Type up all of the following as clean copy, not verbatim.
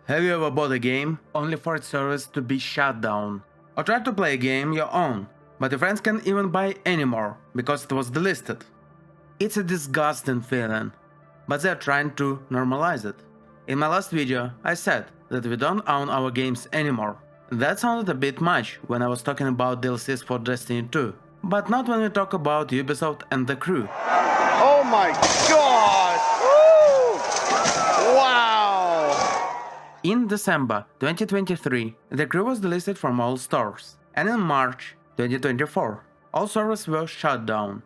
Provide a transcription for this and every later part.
Have you ever bought a game only for its service to be shut down? Or tried to play a game your own, but your friends can't even buy anymore because it was delisted? It's a disgusting feeling, but they're trying to normalize it. In my last video, I said that we don't own our games anymore. That sounded a bit much when I was talking about DLCs for Destiny 2, but not when we talk about Ubisoft and The Crew. Oh my god! Woo! Wow! In December 2023, The Crew was delisted from all stores, and in March 2024, all servers were shut down.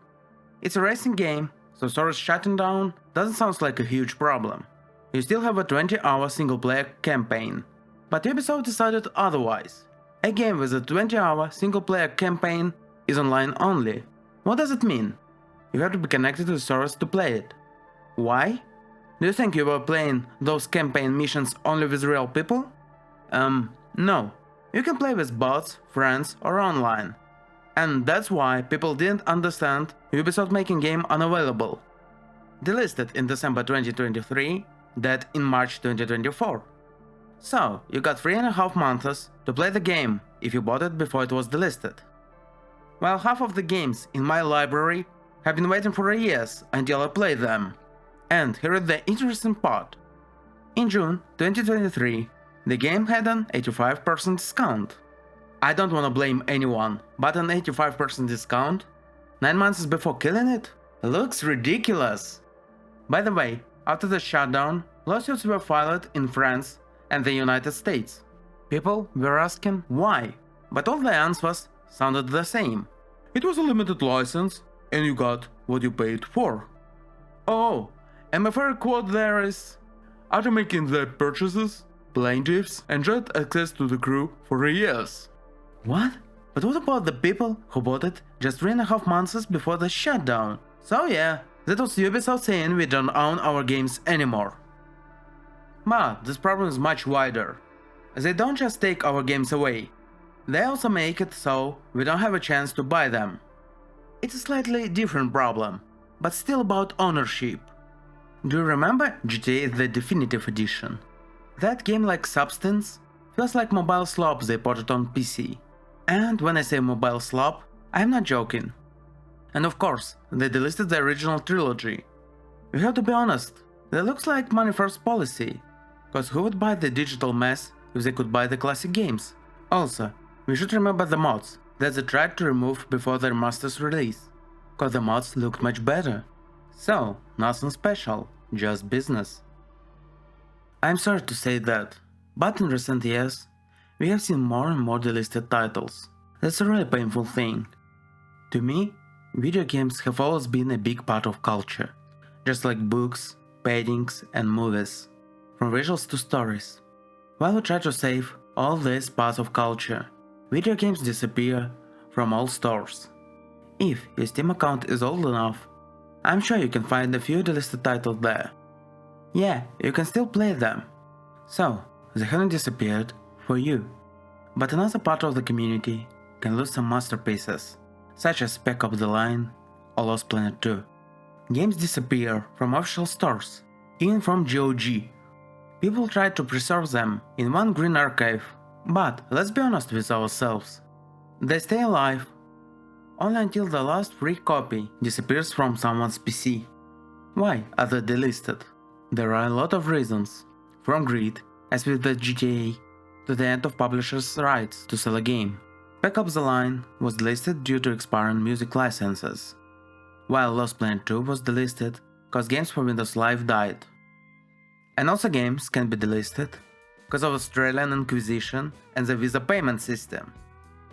It's a racing game, so servers shutting down doesn't sound like a huge problem. You still have a 20-hour single-player campaign. But Ubisoft decided otherwise. A game with a 20-hour single-player campaign is online only. What does it mean? You have to be connected to the servers to play it. Why? Do you think you were playing those campaign missions only with real people? No. You can play with bots, friends, or online. And that's why people didn't understand Ubisoft making game unavailable. Delisted in December 2023, dead in March 2024. So, you got 3.5 months to play the game if you bought it before it was delisted. While half of the games in my library have been waiting for years until I played them. And here is the interesting part. In June 2023, the game had an 85% discount. I don't wanna blame anyone, but an 85% discount? 9 months before killing it? Looks ridiculous. By the way, after the shutdown, lawsuits were filed in France and the United States. People were asking why, but all the answers sounded the same. It was a limited license, and you got what you paid for. Oh, and my favorite quote there is, after making their purchases, plaintiffs enjoyed access to the crew for years. What? But what about the people who bought it just 3.5 months before the shutdown? So yeah, that was Ubisoft saying we don't own our games anymore. But this problem is much wider. They don't just take our games away, they also make it so we don't have a chance to buy them. It's a slightly different problem, but still about ownership. Do you remember GTA The Definitive Edition? That game-like substance feels like mobile slop they ported on PC. And when I say mobile slop, I'm not joking. And of course, they delisted the original trilogy. We have to be honest, that looks like money first policy. Cause who would buy the digital mess if they could buy the classic games? Also, we should remember the mods that they tried to remove before their master's release. Cause the mods looked much better. So, nothing special, just business. I'm sorry to say that, but in recent years, we have seen more and more delisted titles. That's a really painful thing. To me, video games have always been a big part of culture, just like books, paintings, and movies, from visuals to stories. While we try to save all these parts of culture, video games disappear from all stores. If your Steam account is old enough, I'm sure you can find a few delisted titles there. Yeah, you can still play them. So, they haven't disappeared for you. But another part of the community can lose some masterpieces, such as Spec Ops The Line or Lost Planet 2. Games disappear from official stores, even from GOG. People try to preserve them in one green archive, but let's be honest with ourselves. They stay alive only until the last free copy disappears from someone's PC. Why are they delisted? There are a lot of reasons, from greed, as with the GTA, to the end of publishers' rights to sell a game. Spec Ops The Line was delisted due to expiring music licenses, while Lost Planet 2 was delisted because games for Windows Live died. And also games can be delisted because of Australian Inquisition and the Visa payment system.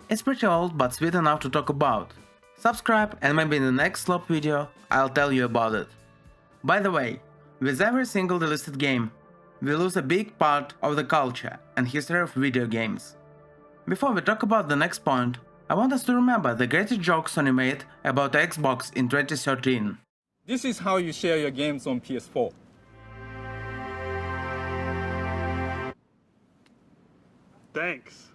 It's pretty old but sweet enough to talk about. Subscribe and maybe in the next slop video I'll tell you about it. By the way, with every single delisted game, we lose a big part of the culture and history of video games. Before we talk about the next point, I want us to remember the greatest joke Sony made about Xbox in 2013. This is how you share your games on PS4. Thanks.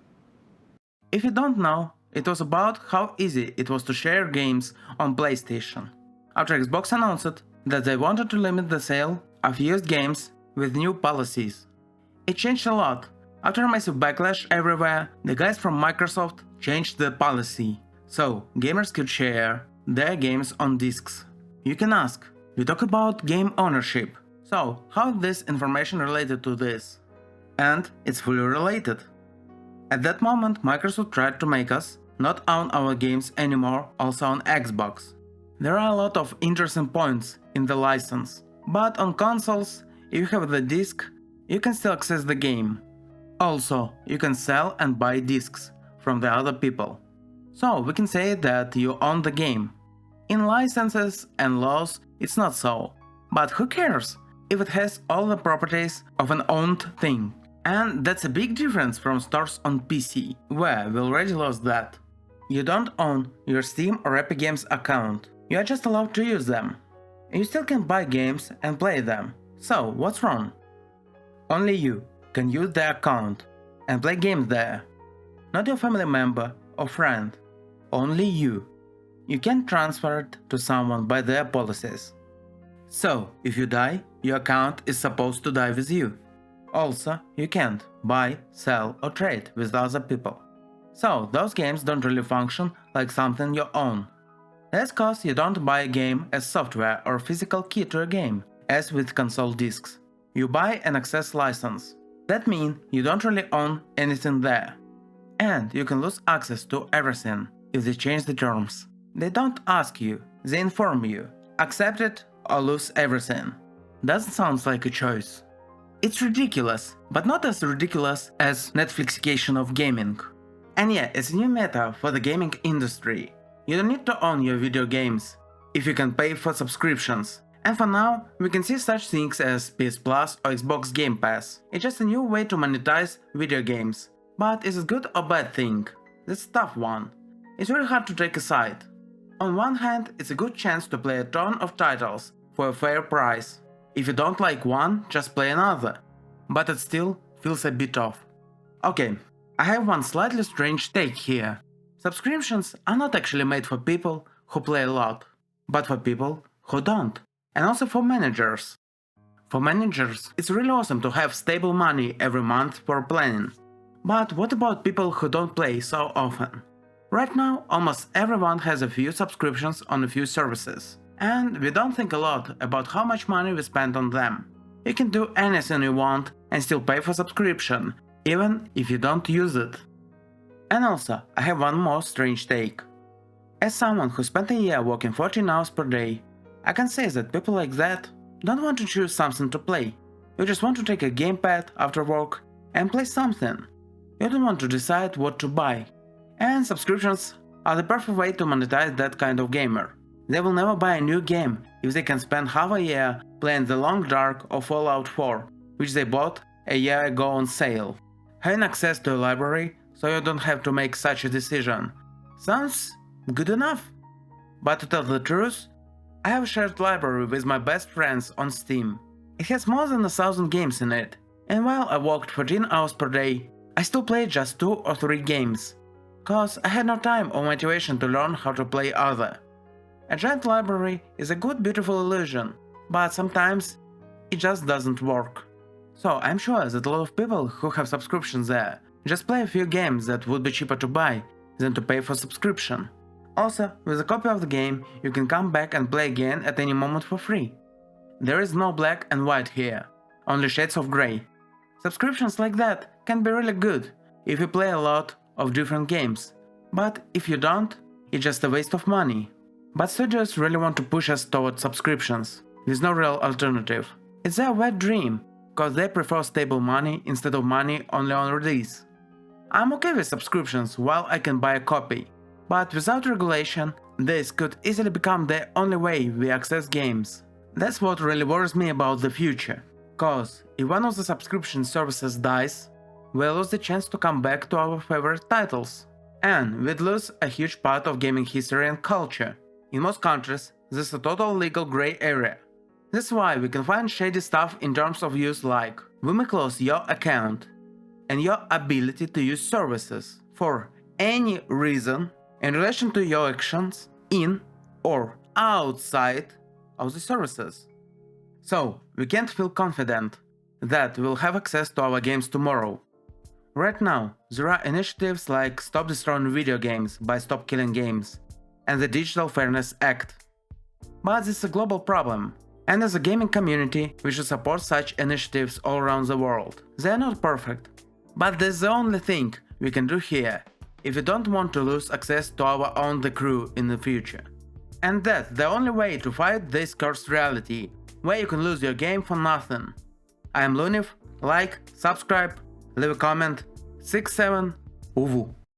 If you don't know, it was about how easy it was to share games on PlayStation. After Xbox announced that they wanted to limit the sale of used games with new policies. It changed a lot. After a massive backlash everywhere, the guys from Microsoft changed the policy, so gamers could share their games on discs. You can ask, we talk about game ownership, so how is this information related to this? And it's fully related. At that moment, Microsoft tried to make us not own our games anymore also on Xbox. There are a lot of interesting points in the license, but on consoles, if you have the disc, you can still access the game. Also, you can sell and buy discs from the other people. So we can say that you own the game. In licenses and laws, it's not so. But who cares if it has all the properties of an owned thing? And that's a big difference from stores on PC, where we already lost that. You don't own your Steam or Epic Games account, you are just allowed to use them. You still can buy games and play them, so what's wrong? Only you can use the account and play games there. Not your family member or friend, only you. You can't transfer it to someone by their policies. So, if you die, your account is supposed to die with you. Also, you can't buy, sell or trade with other people. So, those games don't really function like something you own. That's cause you don't buy a game as software or physical key to a game, as with console discs. You buy an access license. That means you don't really own anything there. And you can lose access to everything if they change the terms. They don't ask you, they inform you. Accept it or lose everything. Doesn't sound like a choice. It's ridiculous, but not as ridiculous as Netflixification of gaming. And yeah, it's a new meta for the gaming industry. You don't need to own your video games, if you can pay for subscriptions. And for now, we can see such things as PS Plus or Xbox Game Pass. It's just a new way to monetize video games. But is it good or bad thing? That's a tough one. It's really hard to take a side. On one hand, it's a good chance to play a ton of titles for a fair price. If you don't like one, just play another. But it still feels a bit off. Okay, I have one slightly strange take here. Subscriptions are not actually made for people who play a lot, but for people who don't. And also for managers. For managers, it's really awesome to have stable money every month for planning. But what about people who don't play so often? Right now, almost everyone has a few subscriptions on a few services. And we don't think a lot about how much money we spend on them. You can do anything you want and still pay for subscription, even if you don't use it. And also, I have one more strange take. As someone who spent a year working 14 hours per day, I can say that people like that don't want to choose something to play. You just want to take a gamepad after work and play something. You don't want to decide what to buy. And subscriptions are the perfect way to monetize that kind of gamer. They will never buy a new game if they can spend half a year playing The Long Dark or Fallout 4, which they bought a year ago on sale. Having access to a library so you don't have to make such a decision sounds good enough. But to tell the truth, I have a shared library with my best friends on Steam. It has more than 1,000 games in it, and while I worked 14 hours per day, I still played just 2 or 3 games, cause I had no time or motivation to learn how to play other. A giant library is a good beautiful illusion, but sometimes it just doesn't work. So I'm sure that a lot of people who have subscriptions there just play a few games that would be cheaper to buy than to pay for subscription. Also, with a copy of the game, you can come back and play again at any moment for free. There is no black and white here, only shades of grey. Subscriptions like that can be really good if you play a lot of different games, but if you don't, it's just a waste of money. But studios really want to push us towards subscriptions, with no real alternative. It's their wet dream, cause they prefer stable money instead of money only on release. I'm okay with subscriptions while I can buy a copy. But without regulation, this could easily become the only way we access games. That's what really worries me about the future. Cause if one of the subscription services dies, we'll lose the chance to come back to our favorite titles. And we'd lose a huge part of gaming history and culture. In most countries, this is a total legal grey area. That's why we can find shady stuff in terms of use like we may close your account and your ability to use services for any reason in relation to your actions in or outside of the services. So, we can't feel confident that will have access to our games tomorrow. Right now, there are initiatives like Stop Destroying Video Games by Stop Killing Games and the Digital Fairness Act. But this is a global problem, and as a gaming community, we should support such initiatives all around the world. They are not perfect, but that's the only thing we can do here if we don't want to lose access to our own The Crew in the future. And that's the only way to fight this cursed reality, where you can lose your game for nothing. I am Luniv, like, subscribe, leave a comment, 67, Uvu.